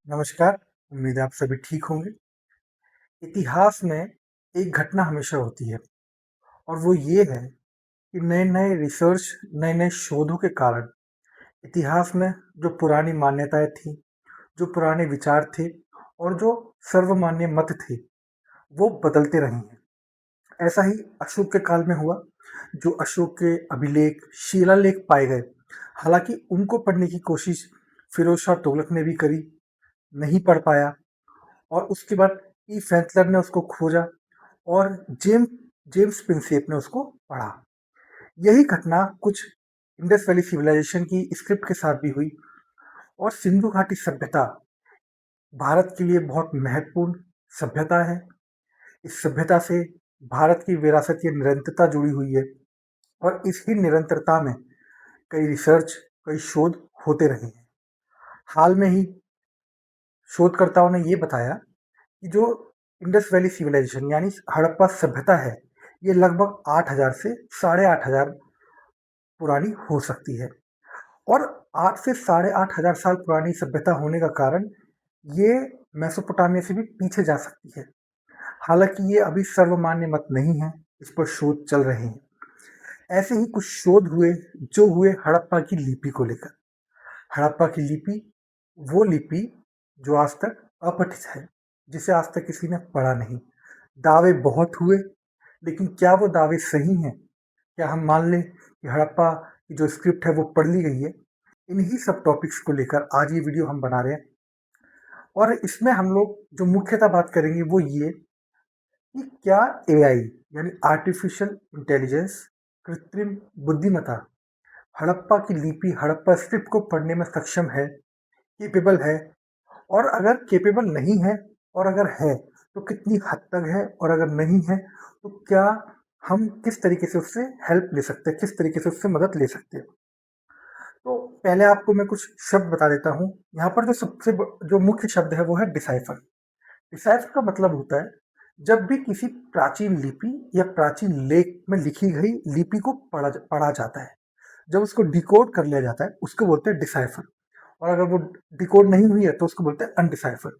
नमस्कार। उम्मीद है आप सभी ठीक होंगे। इतिहास में एक घटना हमेशा होती है और वो ये है कि नए-नए रिसर्च, नए-नए शोधों के कारण इतिहास में जो पुरानी मान्यताएँ थीं, जो पुराने विचार थे और जो सर्वमान्य मत थे, वो बदलते रहे हैं। ऐसा ही अशोक के काल में हुआ। जो अशोक के अभिलेख, शिलालेख पाए गए, हालाँकि उनको पढ़ने की कोशिश फिरोज़ शाह तुगलक ने भी करी, नहीं पढ़ पाया। और उसके बाद ई फैंकलर ने उसको खोजा और जेम्स प्रिंसेप ने उसको पढ़ा। यही घटना कुछ इंडस वैली सिविलाइजेशन की स्क्रिप्ट के साथ भी हुई और सिंधु घाटी सभ्यता भारत के लिए बहुत महत्वपूर्ण सभ्यता है। इस सभ्यता से भारत की विरासत या निरंतरता जुड़ी हुई है और इसी निरंतरता में कई रिसर्च, कई शोध होते रहे हैं। हाल में ही शोधकर्ताओं ने ये बताया कि जो इंडस वैली सिविलाइजेशन यानी हड़प्पा सभ्यता है, ये लगभग 8000 से 8500 पुरानी हो सकती है। और 8 से 8500 साल पुरानी सभ्यता होने का कारण ये मेसोपोटामिया से भी पीछे जा सकती है। हालांकि ये अभी सर्वमान्य मत नहीं है, इस पर शोध चल रहे हैं। ऐसे ही कुछ शोध हुए जो हुए हड़प्पा की लिपि को लेकर। हड़प्पा की लिपि वो लिपि जो आज तक अपठित है, जिसे आज तक किसी ने पढ़ा नहीं। दावे बहुत हुए, लेकिन क्या वो दावे सही हैं? क्या हम मान लें कि हड़प्पा की जो स्क्रिप्ट है वो पढ़ ली गई है? इन्हीं सब टॉपिक्स को लेकर आज ये वीडियो हम बना रहे हैं और इसमें हम लोग जो मुख्यतः बात करेंगे वो ये कि क्या एआई यानी आर्टिफिशियल इंटेलिजेंस, कृत्रिम बुद्धिमत्ता हड़प्पा की लिपि, हड़प्पा स्क्रिप्ट को पढ़ने में सक्षम है, केपेबल है? और अगर केपेबल नहीं है और अगर है तो कितनी हद तक है, और अगर नहीं है तो क्या हम किस तरीके से उससे हेल्प ले सकते हैं, किस तरीके से उससे मदद ले सकते हैं? तो पहले आपको मैं कुछ शब्द बता देता हूँ। यहाँ पर जो मुख्य शब्द है वो है डिसाइफर। डिसाइफर का मतलब होता है जब भी किसी प्राचीन लिपि या प्राचीन लेख में लिखी गई लिपि को पढ़ा जाता है, जब उसको डिकोड कर लिया जाता है, उसको बोलते हैं डिसाइफर। और अगर वो डिकोड नहीं हुई है तो उसको बोलते हैं अनडिसाइफर।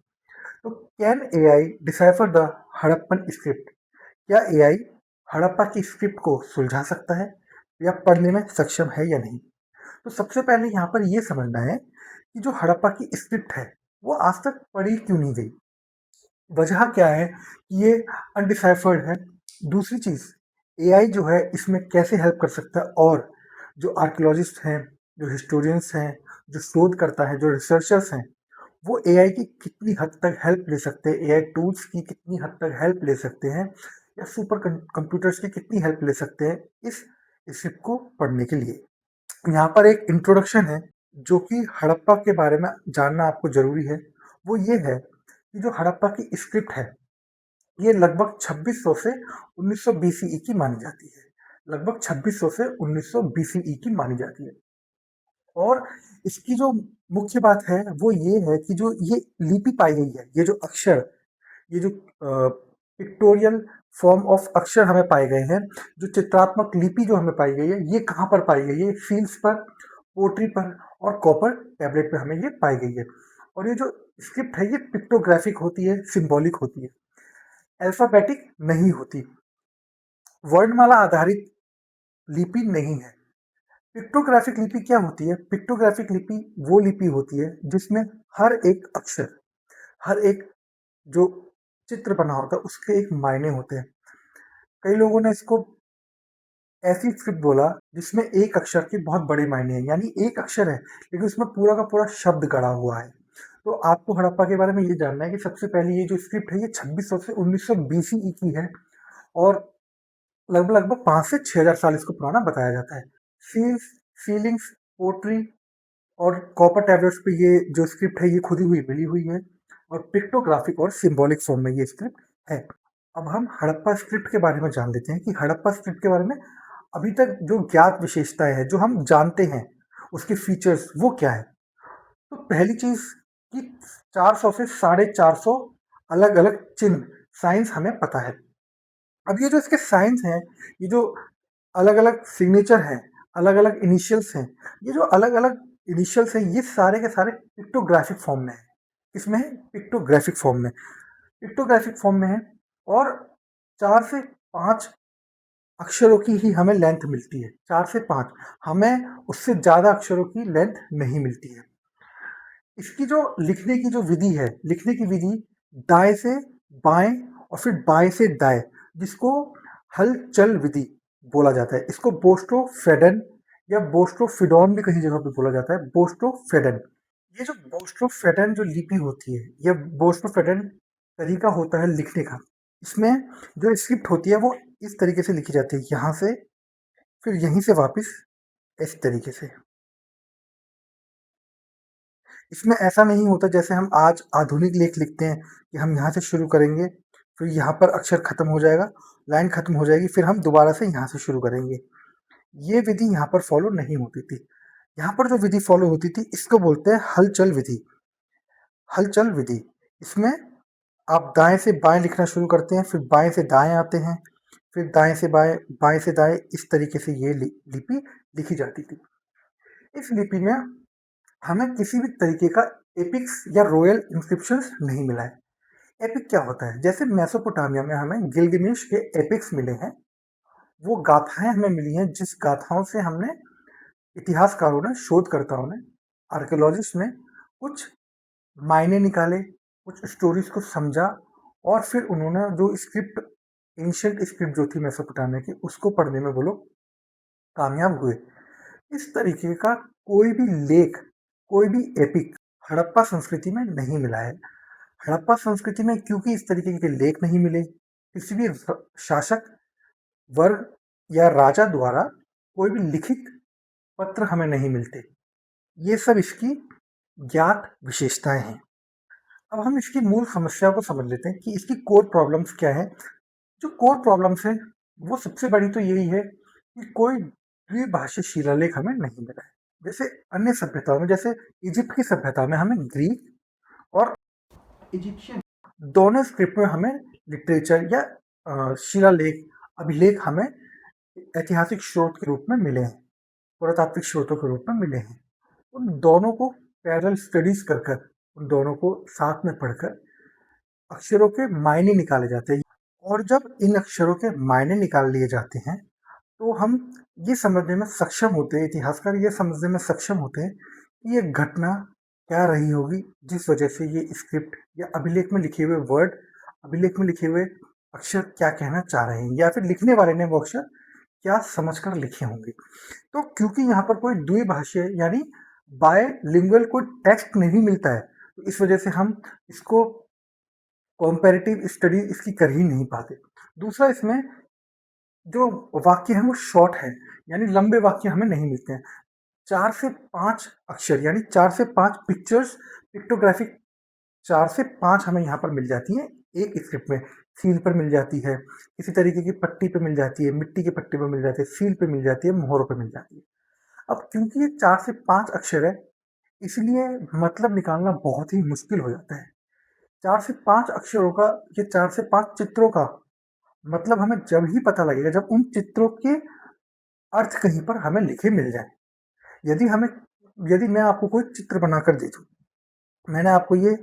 तो can AI decipher the Harappan script? क्या एआई हड़प्पा की स्क्रिप्ट को सुलझा सकता है या पढ़ने में सक्षम है या नहीं? तो सबसे पहले यहाँ पर ये समझना है कि जो हड़प्पा की स्क्रिप्ट है वो आज तक पढ़ी क्यों नहीं गई। वजह क्या है कि ये अनडिसाइफर्ड है। दूसरी चीज, एआई जो है इसमें कैसे हेल्प कर सकता है, और जो आर्कियोलॉजिस्ट हैं, जो हिस्टोरियंस हैं, जो शोध करता है, जो रिसर्चर्स हैं, वो एआई की कितनी हद तक हेल्प ले सकते हैं, एआई टूल्स की कितनी हद तक हेल्प ले सकते हैं, या सुपर कंप्यूटर्स की कितनी हेल्प ले सकते हैं इस स्क्रिप्ट को पढ़ने के लिए। यहाँ पर एक इंट्रोडक्शन है जो कि हड़प्पा के बारे में जानना आपको जरूरी है। वो ये है कि जो हड़प्पा की स्क्रिप्ट है ये लगभग 2600 से 1900 बीसीई की मानी जाती है। लगभग 2600 से 1900 बीसीई की मानी जाती है। और इसकी जो मुख्य बात है वो ये है कि जो ये लिपि पाई गई है, ये जो अक्षर, ये जो पिक्टोरियल फॉर्म ऑफ अक्षर हमें पाए गए हैं, जो चित्रात्मक लिपि जो हमें पाई गई है, ये कहाँ पर पाई गई है? सील्स पर, पोट्री पर और कॉपर टैबलेट पर हमें ये पाई गई है। और ये जो स्क्रिप्ट है ये पिक्टोग्राफिक होती है, सिंबॉलिक होती है, अल्फाबेटिक नहीं होती, वर्णमाला आधारित लिपि नहीं है। पिक्टोग्राफिक लिपि क्या होती है? पिक्टोग्राफिक लिपि वो लिपि होती है जिसमें हर एक अक्षर, हर एक जो चित्र बना होता है उसके एक मायने होते हैं। कई लोगों ने इसको ऐसी स्क्रिप्ट बोला जिसमें एक अक्षर के बहुत बड़े मायने हैं, यानी एक अक्षर है लेकिन उसमें पूरा का पूरा शब्द गढ़ा हुआ है। तो आपको हड़प्पा के बारे में ये जानना है कि सबसे पहले ये जो स्क्रिप्ट है ये 2600 से 1900 बीसीई की है और लगभग लगभग 5 से 6000 साल इसको पुराना बताया जाता है। सील्स, सीलिंग्स, पोट्री और कॉपर टैबलेट्स पे ये जो स्क्रिप्ट है ये खुदी हुई मिली हुई है और पिक्टोग्राफिक और सिंबॉलिक फॉर्म में ये स्क्रिप्ट है। अब हम हड़प्पा स्क्रिप्ट के बारे में जान लेते हैं कि हड़प्पा स्क्रिप्ट के बारे में अभी तक जो ज्ञात विशेषताएं हैं, जो हम जानते हैं, उसके फीचर्स वो क्या है। तो पहली चीज कि 400 से 450 अलग अलग चिन्ह, साइंस हमें पता है। अब ये जो इसके साइंस हैं, ये जो अलग अलग सिग्नेचर हैं, अलग अलग इनिशियल्स हैं, ये जो अलग अलग इनिशियल्स हैं ये सारे के सारे पिक्टोग्राफिक फॉर्म में है। इसमें है पिक्टोग्राफिक फॉर्म में, पिक्टोग्राफिक फॉर्म में है, और 4 से 5 अक्षरों की ही हमें लेंथ मिलती है, 4 से 5, हमें उससे ज़्यादा अक्षरों की लेंथ नहीं मिलती है। इसकी जो लिखने की जो विधि है, लिखने की विधि दाएं से बाएं और फिर बाएं से दाएं, जिसको हलचल विधि बोला जाता है। इसको बोस्टोफेडन या बोस्टोफिडॉन भी कहीं जगह पे बोला जाता है, बोस्टोफेडन। ये जो बोस्टोफेडन जो लिपि होती है, या बोस्टोफेडन तरीका होता है लिखने का, इसमें जो स्क्रिप्ट होती है वो इस तरीके से लिखी जाती है, यहाँ से फिर यहीं से वापस इस तरीके से। इसमें ऐसा नहीं होता जैसे हम आज आधुनिक लेख लिखते हैं कि हम यहाँ से शुरू करेंगे, फिर यहाँ पर अक्षर खत्म हो जाएगा, लाइन खत्म हो जाएगी, फिर हम दोबारा से यहाँ से शुरू करेंगे। ये विधि यहाँ पर फॉलो नहीं होती थी। यहाँ पर जो विधि फॉलो होती थी इसको बोलते हैं हलचल विधि। हलचल विधि, इसमें आप दाएं से बाएं लिखना शुरू करते हैं, फिर बाएं से दाएं आते हैं, फिर दाएं से बाएं, बाएं से दाएं, इस तरीके से ये लिपि लिखी जाती थी। इस लिपि में हमें किसी भी तरीके का एपिक्स या रॉयल इंस्क्रिप्शन नहीं मिला है। एपिक क्या होता है? जैसे मेसोपोटामिया में हमें गिलगामेश के एपिक्स मिले हैं, वो गाथाएं हमें मिली हैं, जिस गाथाओं से हमने इतिहासकारों ने, शोधकर्ताओं ने, आर्कियोलॉजिस्ट ने कुछ मायने निकाले, कुछ स्टोरीज को समझा, और फिर उन्होंने जो स्क्रिप्ट, एंशियंट स्क्रिप्ट जो थी मेसोपोटामिया की, उसको पढ़ने में वो लोग कामयाब हुए। इस तरीके का कोई भी लेख, कोई भी एपिक हड़प्पा संस्कृति में नहीं मिला है। हड़प्पा संस्कृति में क्योंकि इस तरीके के लेख नहीं मिले, किसी भी शासक वर्ग या राजा द्वारा कोई भी लिखित पत्र हमें नहीं मिलते। ये सब इसकी ज्ञात विशेषताएं हैं। अब हम इसकी मूल समस्या को समझ लेते हैं कि इसकी कोर प्रॉब्लम्स क्या है। जो कोर प्रॉब्लम्स है वो सबसे बड़ी तो यही है कि कोई द्विभाषी शिलालेख हमें नहीं मिला है। जैसे अन्य सभ्यताओं में, जैसे इजिप्ट की सभ्यता में हमें ग्रीक और इजिप्शियन दोनों स्क्रिप्ट में हमें लिटरेचर या शिलालेख, अभिलेख हमें ऐतिहासिक स्रोत के रूप में मिले हैं, पुरातात्विक स्रोतों के रूप में मिले हैं। उन दोनों को पैरेलल स्टडीज कर कर, उन दोनों को साथ में पढ़कर अक्षरों के मायने निकाले जाते हैं। और जब इन अक्षरों के मायने निकाल लिए जाते हैं तो हम ये समझने में सक्षम होते हैं, इतिहासकार ये समझने में सक्षम होते हैं कि ये घटना क्या रही होगी, जिस वजह से ये स्क्रिप्ट या अभिलेख में लिखे हुए वर्ड, अभिलेख में लिखे हुए अक्षर क्या कहना चाह रहे हैं, या फिर लिखने वाले ने वो अक्षर क्या समझकर लिखे होंगे। तो क्योंकि यहाँ पर कोई द्विभाषीय यानी बायलिंगुअल कोई टेक्स्ट नहीं मिलता है, तो इस वजह से हम इसको कॉम्पेरेटिव स्टडी इसकी कर ही नहीं पाते। दूसरा, इसमें जो वाक्य है वो शॉर्ट है, यानी लंबे वाक्य हमें नहीं मिलते हैं। 4 से 5 अक्षर यानी 4 से 5 पिक्चर्स, पिक्टोग्राफिक 4 से 5 हमें यहाँ पर मिल जाती हैं एक स्क्रिप्ट में। सील पर मिल जाती है, किसी तरीके की पट्टी पे मिल जाती है, मिट्टी की पट्टी पे मिल जाती है, सील पे मिल जाती है, मोहरों पे मिल जाती है। अब क्योंकि ये 4 से 5 अक्षर है, इसलिए मतलब निकालना बहुत ही मुश्किल हो जाता है। 4 से 5 अक्षरों का, ये 4 से 5 चित्रों का मतलब हमें जब ही पता लगेगा जब उन चित्रों के अर्थ कहीं पर हमें लिखे मिल जाए। यदि हमें, यदि मैं आपको कोई चित्र बनाकर दे दूं, मैंने आपको ये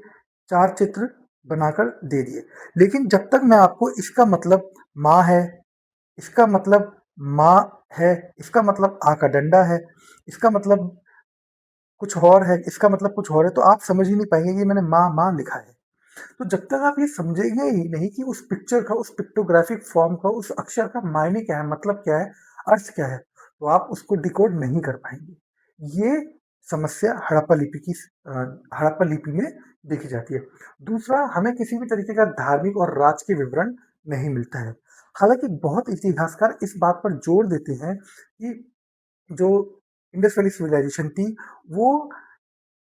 4 चित्र बनाकर दे दिए, लेकिन जब तक मैं आपको इसका मतलब माँ है, इसका मतलब माँ है, इसका मतलब आ का डंडा है, इसका मतलब कुछ और है, इसका मतलब कुछ और है, तो आप समझ ही नहीं पाएंगे कि मैंने माँ माँ लिखा है। तो जब तक आप ये समझेंगे ही नहीं कि उस पिक्चर का, उस पिक्टोग्राफिक फॉर्म का, उस अक्षर का मायने क्या है, मतलब क्या है, अर्थ क्या है, तो आप उसको डिकोड नहीं कर पाएंगे। ये समस्या हड़प्पा लिपि में देखी जाती है। दूसरा, हमें किसी भी तरीके का धार्मिक और राज के विवरण नहीं मिलता है। हालांकि बहुत इतिहासकार इस बात पर जोर देते हैं कि जो इंडस वैली सिविलाइजेशन थी वो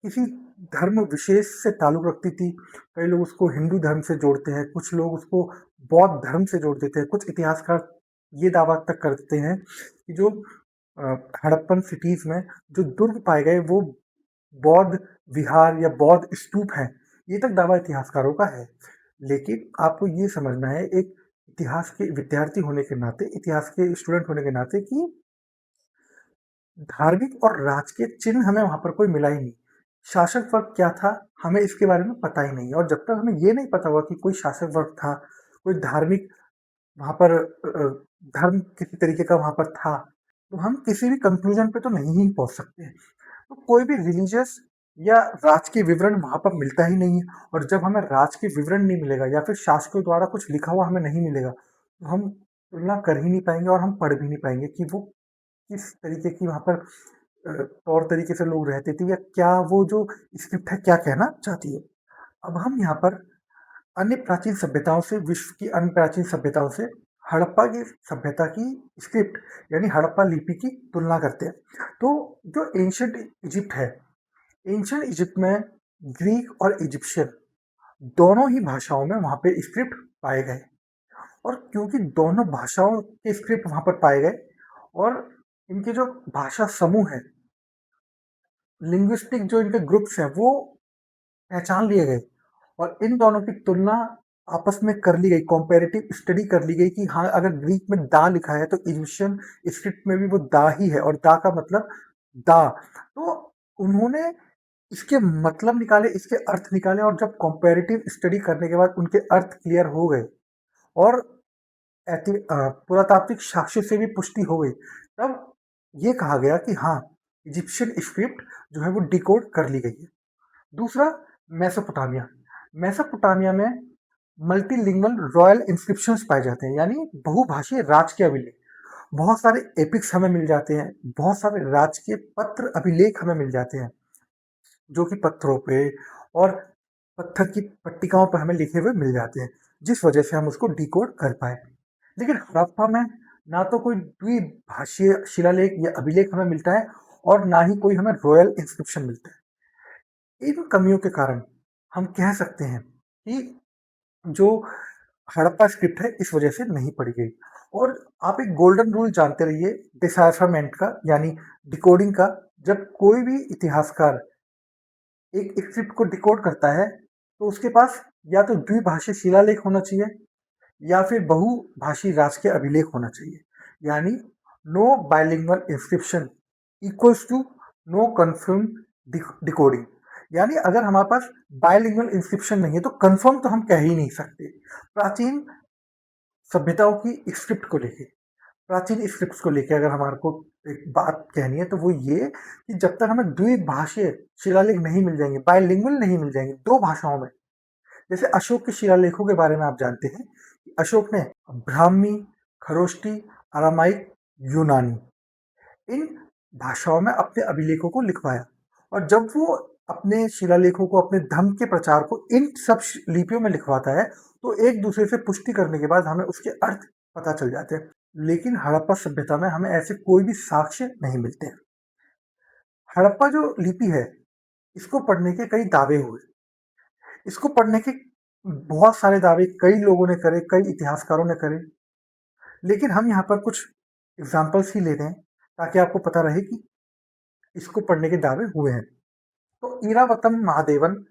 किसी धर्म विशेष से ताल्लुक रखती थी। कई लोग उसको हिंदू धर्म से जोड़ते हैं, कुछ लोग उसको बौद्ध धर्म से जोड़ देते हैं, कुछ इतिहासकार ये दावा तक करते हैं कि जो हड़प्पन सिटीज में जो दुर्ग पाए गए वो बौद्ध विहार या बौद्ध स्तूप हैं। ये तक दावा इतिहासकारों का है। लेकिन आपको ये समझना है, एक इतिहास के विद्यार्थी होने के नाते, इतिहास के स्टूडेंट होने के नाते, कि धार्मिक और राजकीय चिन्ह हमें वहां पर कोई मिला ही नहीं। शासक वर्ग क्या था, हमें इसके बारे में पता ही नहीं है। और जब तक हमें ये नहीं पता हुआ कि कोई शासक वर्ग था, कोई धार्मिक वहाँ पर धर्म किसी तरीके का वहाँ पर था, तो हम किसी भी कंक्लूजन पे तो नहीं ही पहुँच सकते। तो कोई भी रिलीजियस या राजकीय विवरण वहाँ पर मिलता ही नहीं है। और जब हमें राजकीय विवरण नहीं मिलेगा या फिर शासकों द्वारा कुछ लिखा हुआ हमें नहीं मिलेगा, तो हम तुलना कर ही नहीं पाएंगे और हम पढ़ भी नहीं पाएंगे कि वो किस तरीके की वहाँ पर तौर तरीके से लोग रहते थे, या क्या वो जो स्क्रिप्ट है क्या कहना चाहती है। अब हम यहाँ पर अन्य प्राचीन सभ्यताओं से, विश्व की अन्य प्राचीन सभ्यताओं से हड़प्पा की सभ्यता की स्क्रिप्ट यानी हड़प्पा लिपि की तुलना करते हैं। तो जो एंशंट इजिप्ट है, एंशंट इजिप्ट में ग्रीक और इजिप्शियन दोनों ही भाषाओं में वहाँ पे स्क्रिप्ट पाए गए। और क्योंकि दोनों भाषाओं के स्क्रिप्ट वहाँ पर पाए गए और इनके जो भाषा समूह है, लिंग्विस्टिक जो इनके ग्रुप्स हैं, वो पहचान लिए गए और इन दोनों की तुलना आपस में कर ली गई, कंपैरेटिव स्टडी कर ली गई कि हाँ, अगर ग्रीक में दा लिखा है तो इजिप्शियन स्क्रिप्ट में भी वो दा ही है, और दा का मतलब दा। तो उन्होंने इसके मतलब निकाले, इसके अर्थ निकाले, और जब कंपैरेटिव स्टडी करने के बाद उनके अर्थ क्लियर हो गए और पुरातात्विक साक्ष्य से भी पुष्टि हो गई, तब ये कहा गया कि हाँ, इजिप्शियन स्क्रिप्ट जो है वो डिकोड कर ली गई है। दूसरा, मेसोपोटामिया। मेसोपोटामिया में मल्टीलिंगुअल रॉयल इंस्क्रिप्शंस पाए जाते हैं, यानी बहुभाषीय राजकीय अभिलेख। बहुत सारे एपिक्स हमें मिल जाते हैं, बहुत सारे राजकीय पत्र अभिलेख हमें मिल जाते हैं, जो कि पत्थरों पे और पत्थर की पट्टिकाओं पर हमें लिखे हुए मिल जाते हैं, जिस वजह से हम उसको डिकोड कर पाए। लेकिन हड़प्पा में ना तो कोई द्विभाषीय शिलालेख या अभिलेख हमें मिलता है और ना ही कोई हमें रॉयल इंस्क्रिप्शन मिलता है। इन कमियों के कारण हम कह सकते हैं कि जो हड़प्पा स्क्रिप्ट है इस वजह से नहीं पढ़ी गई। और आप एक गोल्डन रूल जानते रहिए डिसाइफरमेंट का, यानी डिकोडिंग का। जब कोई भी इतिहासकार एक स्क्रिप्ट को डिकोड करता है, तो उसके पास या तो द्विभाषी शिलालेख होना चाहिए या फिर बहुभाषी राजकीय अभिलेख होना चाहिए। यानी no bilingual inscription equals to no confirm decoding. यानी अगर हमारे पास बाइलिंगुअल इंस्क्रिप्शन नहीं है तो कंफर्म तो हम कह ही नहीं सकते। प्राचीन सभ्यताओं की स्क्रिप्ट को लेके, प्राचीन स्क्रिप्ट्स को लेके अगर हमारे को एक बात कहनी है तो वो ये कि जब तक हमें द्विभाषीय शिलालेख नहीं मिल जाएंगे, बाइलिंगुअल नहीं मिल जाएंगे दो भाषाओं में। जैसे अशोक के शिलालेखों के बारे में आप जानते हैं कि अशोक ने ब्राह्मी, खरोष्टी, अरामाइक, यूनानी इन भाषाओं में अपने अभिलेखों को लिखवाया। और जब वो अपने शिलालेखों को, अपने धर्म के प्रचार को इन सब लिपियों में लिखवाता है, तो एक दूसरे से पुष्टि करने के बाद हमें उसके अर्थ पता चल जाते हैं। लेकिन हड़प्पा सभ्यता में हमें ऐसे कोई भी साक्ष्य नहीं मिलते हैं। हड़प्पा जो लिपि है, इसको पढ़ने के कई दावे हुए। इसको पढ़ने के बहुत सारे दावे कई लोगों ने करे, कई इतिहासकारों ने करे। लेकिन हम यहाँ पर कुछ एग्जाम्पल्स ही ले रहे हैं ताकि आपको पता रहे कि इसको पढ़ने के दावे हुए हैं। तो इरावतम महादेवन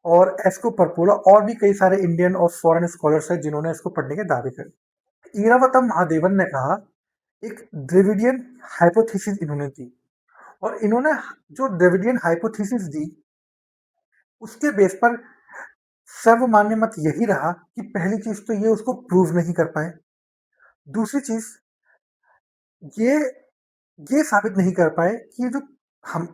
और एस्को परपोला और भी कई सारे इंडियन और फॉरेन स्कॉलर्स हैं जिन्होंने इसको पढ़ने के दावे करे। इरावतम महादेवन ने कहा, एक द्रविडियन हाइपोथेसिस इन्होंने दी, और इन्होंने जो द्रविडियन हाइपोथेसिस दी उसके बेस पर सर्वमान्य मत यही रहा कि पहली चीज तो ये उसको प्रूव नहीं कर पाए। दूसरी चीज, ये ये साबित नहीं कर पाए कि जो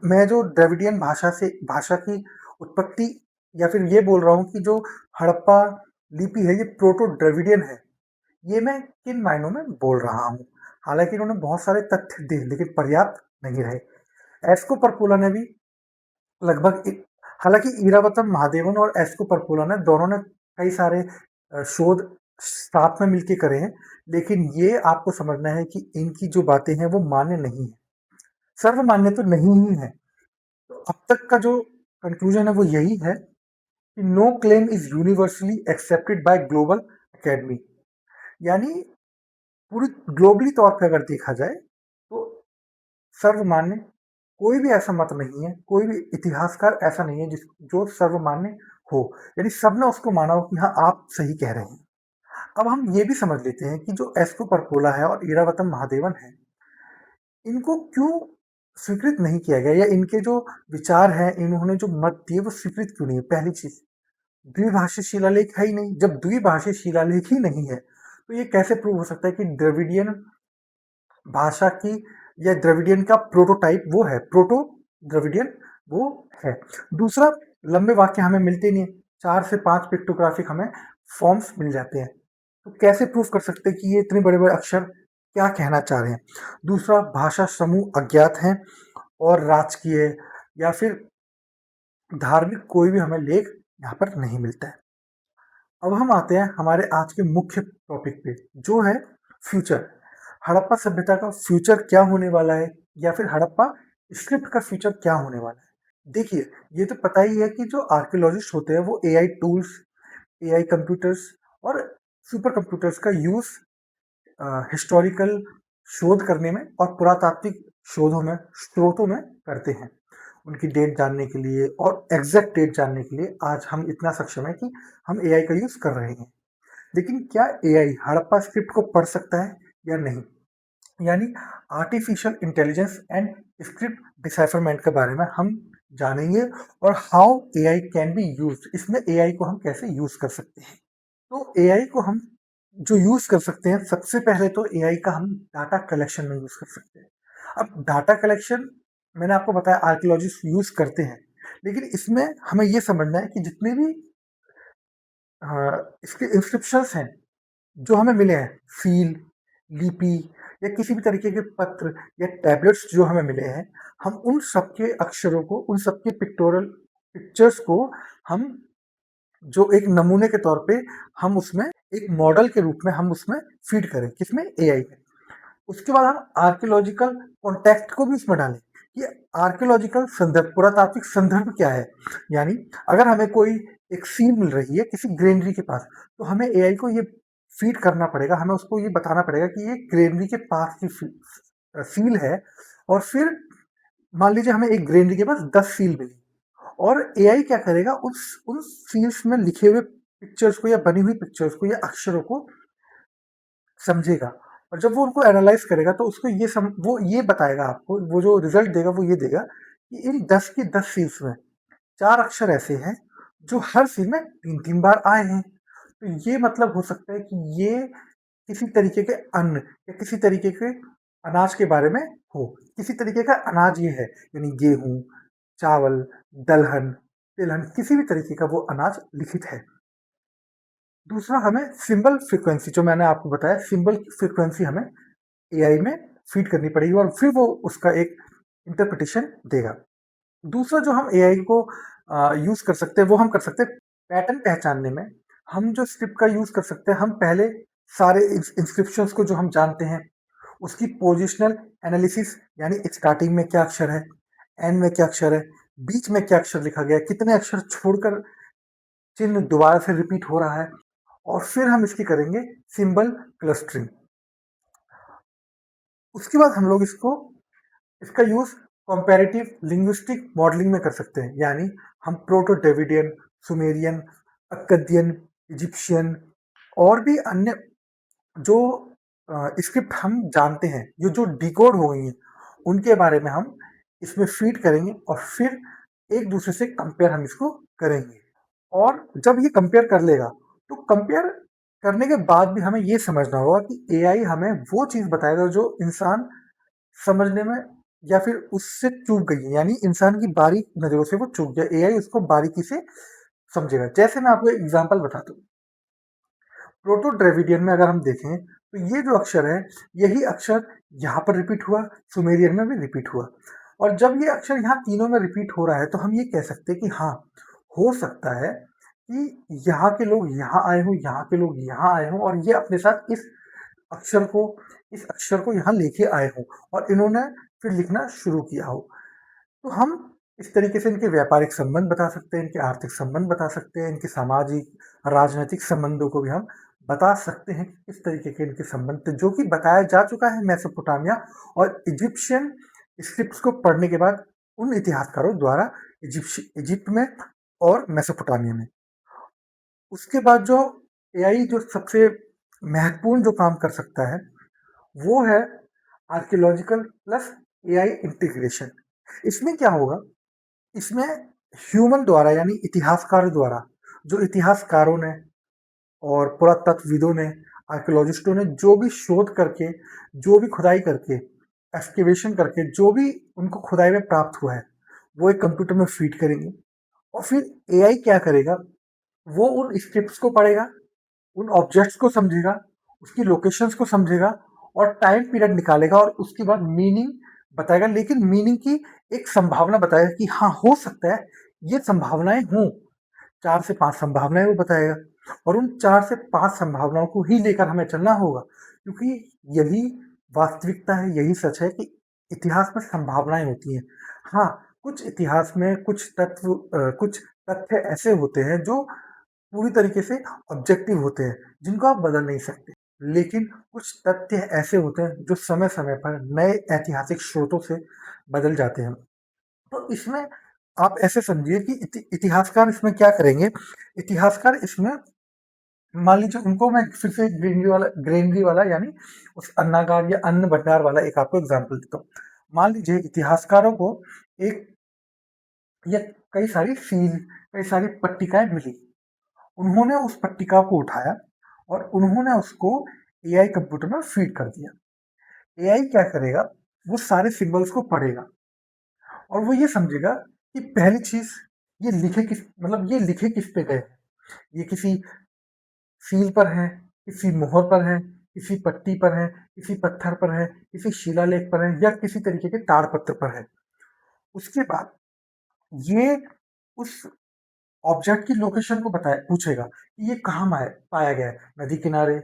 मैं जो द्रविडियन भाषा की उत्पत्ति, या फिर ये बोल रहा हूँ कि जो हड़प्पा लिपि है ये प्रोटो द्रविडियन है, ये मैं किन मायनों में बोल रहा हूँ। हालांकि इन्होंने बहुत सारे तथ्य दिए लेकिन पर्याप्त नहीं रहे। एस्को परपोला ने भी लगभग हालांकि इरावतम महादेवन और एस्को परपोला ने दोनों ने कई सारे शोध साथ में मिलके करे हैं, लेकिन ये आपको समझना है कि इनकी जो बातें हैं वो मान्य नहीं है, सर्वमान्य तो नहीं ही है। तो अब तक का जो कंक्लूजन है वो यही है कि no claim is universally accepted by global academy. यानी पूरी ग्लोबली तौर पे अगर देखा जाए तो सर्वमान्य कोई भी ऐसा मत नहीं है, कोई भी इतिहासकार ऐसा नहीं है जो सर्वमान्य हो, यानी सबने उसको माना हो कि हाँ, आप सही कह रहे हैं। अब हम ये भी समझ लेते हैं कि जो एस्को परपोला है और इरावतम महादेवन है, इनको क्यों स्वीकृत नहीं किया गया, या इनके जो विचार हैं, इन्होंने जो मत दिए वो स्वीकृत क्यों नहीं है? पहली चीज, द्विभाषी शिलालेख है ही नहीं। जब द्विभाषी शिलालेख ही नहीं है तो ये कैसे प्रूव हो सकता है कि द्रविडियन भाषा की या द्रविडियन का प्रोटोटाइप वो है, प्रोटो द्रविडियन वो है। दूसरा, लंबे वाक्य हमें मिलते नहीं है, 4 से 5 पिक्टोग्राफिक हमें फॉर्म्स मिल जाते हैं, तो कैसे प्रूफ कर सकते हैं कि ये इतने बड़े बड़े अक्षर क्या कहना चाह रहे हैं? दूसरा, भाषा समूह अज्ञात हैं, और राजकीय या फिर धार्मिक कोई भी हमें लेख यहाँ पर नहीं मिलता है। अब हम आते हैं हमारे आज के मुख्य टॉपिक पे, जो है फ्यूचर। हड़प्पा सभ्यता का फ्यूचर क्या होने वाला है, या फिर हड़प्पा स्क्रिप्ट का फ्यूचर क्या होने वाला है? देखिए, ये तो पता ही है कि जो आर्कियोलॉजिस्ट होते हैं वो एआई टूल्स, एआई कंप्यूटर्स और सुपर कंप्यूटर्स का यूज हिस्टोरिकल शोध करने में और पुरातात्विक शोधों में, स्रोतों में करते हैं, उनकी डेट जानने के लिए और एग्जैक्ट डेट जानने के लिए आज हम इतना सक्षम है कि हम एआई का यूज कर रहे हैं। लेकिन क्या एआई हड़प्पा स्क्रिप्ट को पढ़ सकता है या नहीं? यानी आर्टिफिशियल इंटेलिजेंस एंड स्क्रिप्ट डिसाइफरमेंट के बारे में हम जानेंगे, और how AI can be used, इसमें एआई को हम कैसे यूज कर सकते हैं। तो एआई को हम जो यूज कर सकते हैं, सबसे पहले तो एआई का हम डाटा कलेक्शन में यूज कर सकते हैं। अब डाटा कलेक्शन, मैंने आपको बताया आर्कियोलॉजिस्ट यूज करते हैं, लेकिन इसमें हमें यह समझना है कि जितने भी इसके इंस्क्रिप्शंस हैं जो हमें मिले हैं, सील, लिपि या किसी भी तरीके के पत्र या टैबलेट्स जो हमें मिले हैं, हम उन सबके अक्षरों को, उन सबके पिक्टोरल पिक्चर्स को हम जो एक नमूने के तौर पे हम उसमें एक मॉडल के रूप में हम उसमें फीड करें, किसमें? एआई में। उसके बाद हम आर्कियोलॉजिकल कॉन्टेक्स्ट को भी उसमें डालें कि आर्कियोलॉजिकल संदर्भ, पुरातात्विक संदर्भ क्या है। यानी अगर हमें कोई एक सील मिल रही है किसी ग्रेनरी के पास, तो हमें एआई को ये फीड करना पड़ेगा, हमें उसको ये बताना पड़ेगा कि ये ग्रेनरी के पास की सील है। और फिर मान लीजिए हमें एक ग्रेनरी के पास 10 सील मिली, और एआई क्या करेगा, उस उन सील्स में लिखे हुए पिक्चर्स को या बनी हुई पिक्चर्स को या अक्षरों को समझेगा, और जब वो उनको एनालाइज करेगा तो उसको वो ये बताएगा आपको, वो जो रिजल्ट देगा वो ये देगा कि इन 10 की 10 सील्स में 4 अक्षर ऐसे हैं जो हर सील में 3-3 बार आए हैं। तो ये मतलब हो सकता है कि ये किसी तरीके के अन्न या किसी तरीके के अनाज के बारे में हो। किसी तरीके का अनाज ये है, यानी गेहूं, चावल, दलहन, तिलहन, किसी भी तरीके का वो अनाज लिखित है। दूसरा, हमें सिंबल फ्रीक्वेंसी, जो मैंने आपको बताया, सिंबल फ्रीक्वेंसी हमें एआई में फीड करनी पड़ेगी, और फिर वो उसका एक इंटरप्रिटेशन देगा। दूसरा जो हम एआई को यूज कर सकते हैं, वो हम कर सकते हैं पैटर्न पहचानने में। हम जो स्क्रिप्ट का यूज कर सकते हैं, हम पहले सारे इंस्क्रिप्शंस को जो हम जानते हैं, उसकी पोजिशनल एनालिसिस, यानी स्टार्टिंग में क्या अक्षर है, एंड में क्या अक्षर है, बीच में क्या अक्षर लिखा गया है, कितने अक्षर छोड़कर चिन्ह दोबारा से रिपीट हो रहा है, और फिर हम इसकी करेंगे सिंबल क्लस्टरिंग। उसके बाद हम लोग इसका यूज कंपैरेटिव लिंग्विस्टिक मॉडलिंग में कर सकते हैं। यानी हम प्रोटो डेविडियन, सुमेरियन, अक्कदियन, इजिप्शियन और भी अन्य जो स्क्रिप्ट हम जानते हैं, ये जो डिकोड हो गई हैं, उनके बारे में हम इसमें फीड करेंगे, और फिर एक दूसरे से कंपेयर हम इसको करेंगे। और जब ये कंपेयर कर लेगा, तो कंपेयर करने के बाद भी हमें ये समझना होगा कि एआई हमें वो चीज बताएगा जो इंसान समझने में या फिर उससे चूक गई है, यानी इंसान की बारीक नजरों से वो चूक गया, एआई उसको बारीकी से समझेगा। जैसे मैं आपको एक एग्जांपल बताता हूँ, प्रोटो ड्रेविडियन में अगर हम देखें तो ये जो अक्षर है, यही अक्षर यहाँ पर रिपीट हुआ, सुमेरियन में भी रिपीट हुआ, और जब ये अक्षर यहाँ तीनों में रिपीट हो रहा है, तो हम ये कह सकते हैं कि हाँ, हो सकता है कि यहाँ के लोग यहाँ आए हों, यहाँ के लोग यहाँ आए हों, और ये अपने साथ अक्षर को इस अक्षर को यहाँ लेके आए हों, और इन्होंने फिर लिखना शुरू किया हो। तो हम इस तरीके से इनके व्यापारिक संबंध बता सकते हैं, इनके आर्थिक संबंध बता सकते हैं, इनके सामाजिक राजनीतिक संबंधों को भी हम बता सकते हैं कि किस तरीके के इनके संबंध थे, जो कि बताया जा चुका है मेसोपोटामिया और इजिप्शियन स्क्रिप्ट्स को पढ़ने के बाद उन इतिहासकारों द्वारा इजिप्ट में और मेसोपोटामिया में। उसके बाद जो एआई जो सबसे महत्वपूर्ण जो काम कर सकता है, वो है आर्कियोलॉजिकल प्लस एआई इंटीग्रेशन। इसमें क्या होगा, इसमें ह्यूमन द्वारा यानी इतिहासकार द्वारा, जो इतिहासकारों ने और पुरातत्वविदों ने, आर्कियोलॉजिस्टों ने जो भी शोध करके, जो भी खुदाई करके, एक्सकेवेशन करके जो भी उनको खुदाई में प्राप्त हुआ है, वो एक कंप्यूटर में फीड करेंगे। और फिर एआई क्या करेगा, वो उन स्क्रिप्ट्स को पढ़ेगा, उन ऑब्जेक्ट्स को समझेगा, उसकी लोकेशंस को समझेगा और टाइम पीरियड निकालेगा और उसके बाद मीनिंग बताएगा। लेकिन मीनिंग की एक संभावना बताएगा कि हाँ, हो सकता है ये संभावनाएं हों। 4 से 5 संभावनाएं वो बताएगा और उन 4 से 5 संभावनाओं को ही लेकर हमें चलना होगा, क्योंकि यही वास्तविकता है, यही सच है कि इतिहास में संभावनाएं होती हैं। हाँ, कुछ इतिहास में कुछ तथ्य ऐसे होते हैं जो पूरी तरीके से ऑब्जेक्टिव होते हैं, जिनको आप बदल नहीं सकते। लेकिन कुछ तथ्य ऐसे होते हैं जो समय समय पर नए ऐतिहासिक स्रोतों से बदल जाते हैं। तो इसमें आप ऐसे समझिए कि इतिहासकार इसमें क्या करेंगे, इतिहासकार इसमें मान लीजिए उनको मैं फिर से ग्रेनरी वाला यानी उस अन्नागार या अन्न भंडार वाला एक आपको एग्जाम्पल देता हूँ। मान लीजिए इतिहासकारों को एक या कई सारी सील, कई सारी पट्टिकाएं मिली। उन्होंने उस पट्टिका को उठाया और उन्होंने उसको एआई कंप्यूटर में फीड कर दिया। एआई क्या करेगा, वो सारे सिंबल्स को पढ़ेगा और वो ये समझेगा कि पहली चीज, ये लिखे किस पे गए, ये किसी सील पर है, किसी मोहर पर है, किसी पट्टी पर है, किसी पत्थर पर है, किसी शिलालेख पर है या किसी तरीके के ताड़पत्र पर है। उसके बाद ये उस ऑब्जेक्ट की लोकेशन को बताए पूछेगा कि ये कहाँ पाया गया है, नदी किनारे,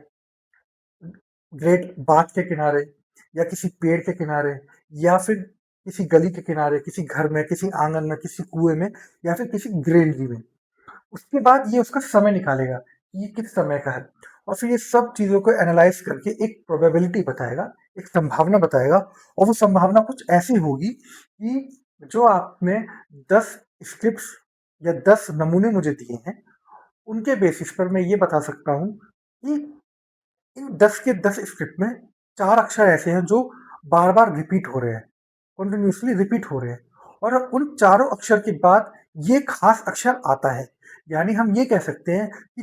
ग्रेट बाथ के किनारे या किसी पेड़ के किनारे या फिर किसी गली के किनारे, किसी घर में, किसी आंगन में, किसी कुएं में या फिर किसी ग्रेनरी में। उसके बाद ये उसका समय निकालेगा कि ये किस समय का है और फिर ये सब चीजों को एनालाइज करके एक प्रोबेबिलिटी बताएगा, एक संभावना बताएगा। और वो संभावना कुछ ऐसी होगी कि जो आपने 10 स्क्रिप्ट्स या 10 नमूने मुझे दिए हैं, उनके बेसिस पर मैं ये बता सकता हूँ कि इन 10 के 10 स्क्रिप्ट में 4 अक्षर ऐसे हैं जो बार बार रिपीट हो रहे हैं, कंटिन्यूसली रिपीट हो रहे हैं और उन चारों अक्षर के बाद ये खास अक्षर आता है। यानी हम ये कह सकते हैं कि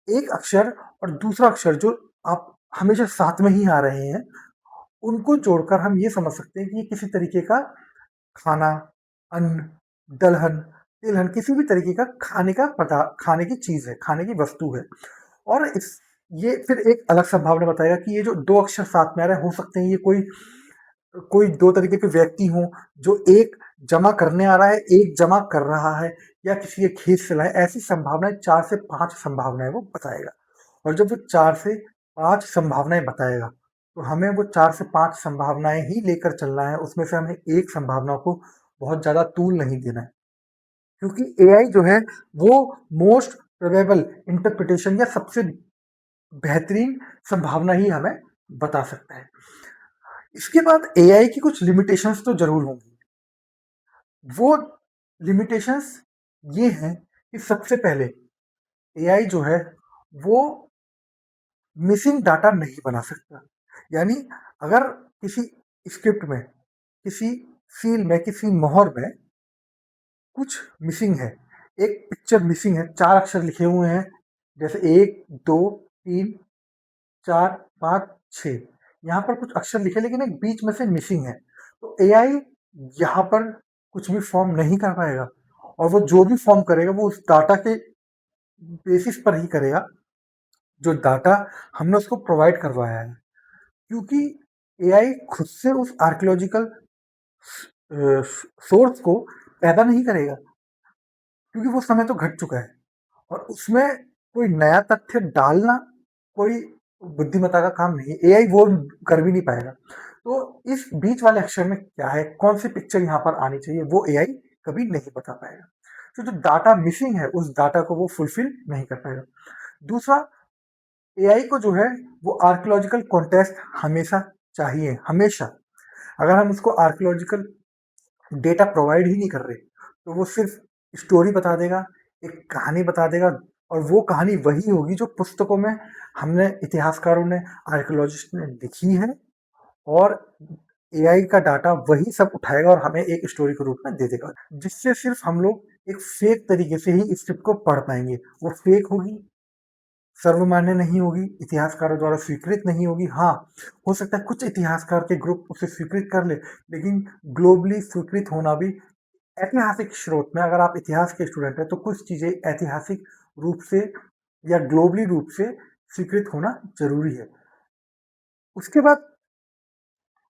एक अक्षर और दूसरा अक्षर जो आप हमेशा साथ में ही आ रहे हैं, उनको जोड़कर हम ये समझ सकते हैं कि ये किसी तरीके का खाना, अन्न, दलहन, तिलहन, किसी भी तरीके का खाने की चीज है, खाने की वस्तु है। और ये फिर एक अलग संभावना बताएगा कि ये जो दो अक्षर साथ में आ रहे हैं, हो सकते हैं ये कोई कोई दो तरीके के व्यक्ति हों, जो एक जमा करने आ रहा है, एक जमा कर रहा है या किसी के खेत से लाए। ऐसी संभावनाएं 4 से 5 संभावनाएं वो बताएगा। और जब वो 4 से 5 संभावनाएं बताएगा तो हमें वो 4 से 5 संभावनाएं ही लेकर चलना है, उसमें से हमें एक संभावना को बहुत ज्यादा तूल नहीं देना है, क्योंकि एआई जो है वो मोस्ट प्रोबेबल इंटरप्रिटेशन या सबसे बेहतरीन संभावना ही हमें बता सकता है। इसके बाद एआई की कुछ लिमिटेशंस तो जरूर होंगी। वो लिमिटेशंस ये हैं कि सबसे पहले एआई जो है वो मिसिंग डाटा नहीं बना सकता। यानी अगर किसी स्क्रिप्ट में, किसी सील में, किसी मोहर में कुछ मिसिंग है, एक पिक्चर मिसिंग है, 4 अक्षर लिखे हुए हैं, जैसे 1 2 3 4 5 6, यहाँ पर कुछ अक्षर लिखे लेकिन एक बीच में से मिसिंग है, तो एआई यहाँ पर कुछ भी फॉर्म नहीं कर पाएगा। और वो जो भी फॉर्म करेगा वो उस डाटा के बेसिस पर ही करेगा, जो डाटा हमने उसको प्रोवाइड करवाया है। क्योंकि एआई खुद से उस आर्कियोलॉजिकल सोर्स को पैदा नहीं करेगा, क्योंकि वो समय तो घट चुका है और उसमें कोई नया तथ्य डालना कोई बुद्धिमत्ता का काम नहीं है, एआई वो कर भी नहीं पाएगा। तो इस बीच वाले अक्षर में क्या है, कौन सी पिक्चर यहाँ पर आनी चाहिए, वो एआई कभी नहीं बता पाएगा। तो जो डाटा मिसिंग है उस डाटा को वो फुलफिल नहीं कर पाएगा। दूसरा, एआई को जो है वो आर्कियोलॉजिकल कॉन्टेक्स्ट हमेशा चाहिए, हमेशा। अगर हम उसको आर्कियोलॉजिकल डेटा प्रोवाइड ही नहीं कर रहे तो वो सिर्फ स्टोरी बता देगा, एक कहानी बता देगा और वो कहानी वही होगी जो पुस्तकों में हमने, इतिहासकारों ने, आर्कियोलॉजिस्ट ने लिखी है और एआई का डाटा वही सब उठाएगा और हमें एक स्टोरी के रूप में दे देगा, जिससे सिर्फ हम लोग एक फेक तरीके से ही स्क्रिप्ट को पढ़ पाएंगे। वो फेक होगी, सर्वमान्य नहीं होगी, इतिहासकारों द्वारा स्वीकृत नहीं होगी। हाँ, हो सकता है कुछ इतिहासकार के ग्रुप उसे स्वीकृत कर ले, लेकिन ग्लोबली स्वीकृत होना भी ऐतिहासिक स्रोत में, अगर आप इतिहास के स्टूडेंट हैं तो कुछ चीजें ऐतिहासिक रूप से या ग्लोबली रूप से स्वीकृत होना जरूरी है। उसके बाद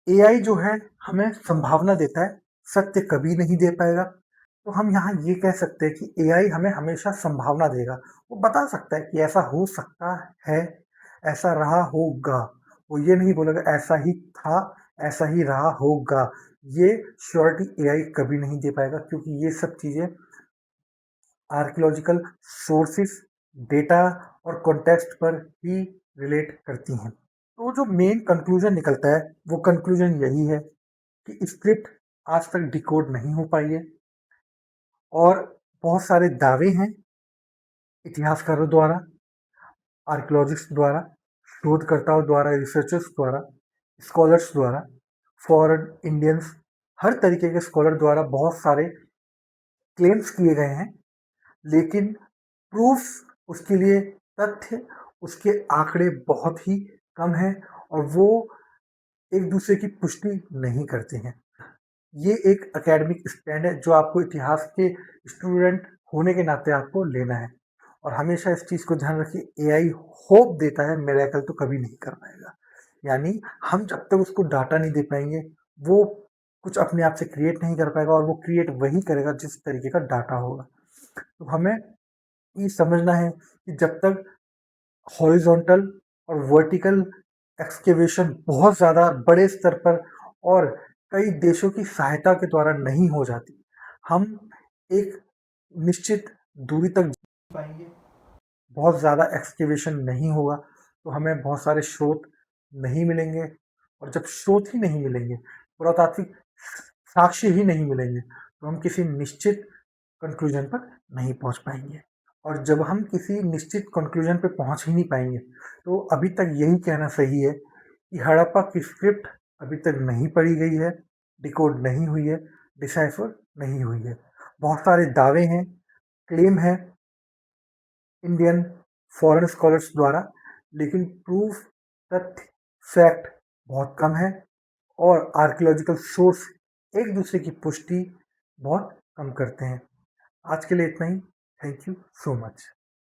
एआई जो है हमें संभावना देता है, सत्य कभी नहीं दे पाएगा। तो हम यहाँ ये कह सकते हैं कि एआई हमें हमेशा संभावना देगा। वो बता सकता है कि ऐसा हो सकता है, ऐसा रहा होगा। वो ये नहीं बोलेगा ऐसा ही था, ऐसा ही रहा होगा। ये श्योरिटी एआई कभी नहीं दे पाएगा, क्योंकि ये सब चीजें आर्कियोलॉजिकल सोर्सेस, डेटा और कॉन्टेक्स्ट पर ही रिलेट करती हैं। तो जो मेन कंक्लूजन निकलता है वो कंक्लूजन यही है कि स्क्रिप्ट आज तक डिकोड नहीं हो पाई है, और बहुत सारे दावे हैं इतिहासकारों द्वारा, आर्कियोलॉजिस्ट द्वारा, शोधकर्ताओं द्वारा, रिसर्चर्स द्वारा, स्कॉलर्स द्वारा, फॉरेन इंडियंस, हर तरीके के स्कॉलर द्वारा बहुत सारे क्लेम्स किए गए हैं। लेकिन प्रूफ, उसके लिए तथ्य, उसके आंकड़े बहुत ही कम हैं, और वो एक दूसरे की पुष्टि नहीं करते हैं। ये एक एकेडमिक स्टैंड है जो आपको इतिहास के स्टूडेंट होने के नाते आपको लेना है। और हमेशा इस चीज़ को ध्यान रखिए, एआई होप देता है, मिरेकल तो कभी नहीं कर पाएगा। यानी हम जब तक उसको डाटा नहीं दे पाएंगे, वो कुछ अपने आप से क्रिएट नहीं कर पाएगा, और वो क्रिएट वही करेगा जिस तरीके का डाटा होगा। तो हमें ये समझना है कि जब तक हॉरिजॉन्टल और वर्टिकल एक्सकेवेशन बहुत ज़्यादा बड़े स्तर पर और कई देशों की सहायता के द्वारा नहीं हो जाती, हम एक निश्चित दूरी तक जा पाएंगे। बहुत ज़्यादा एक्सकेवेशन नहीं होगा तो हमें बहुत सारे स्रोत नहीं मिलेंगे, और जब स्रोत ही नहीं मिलेंगे, पुरातात्विक साक्ष्य ही नहीं मिलेंगे, तो हम किसी निश्चित कंक्लूजन पर नहीं पहुंच पाएंगे। और जब हम किसी निश्चित कंक्लूजन पर पहुंच ही नहीं पाएंगे, तो अभी तक यही कहना सही है कि हड़प्पा की स्क्रिप्ट अभी तक नहीं पढ़ी गई है, डिकोड नहीं हुई है, डिसाइफर नहीं हुई है। बहुत सारे दावे हैं, क्लेम है इंडियन फॉरेन स्कॉलर्स द्वारा, लेकिन प्रूफ, तथ्य, फैक्ट बहुत कम है, और आर्कियोलॉजिकल सोर्स एक दूसरे की पुष्टि बहुत कम करते हैं। आज के लिए इतना ही। Thank you so much.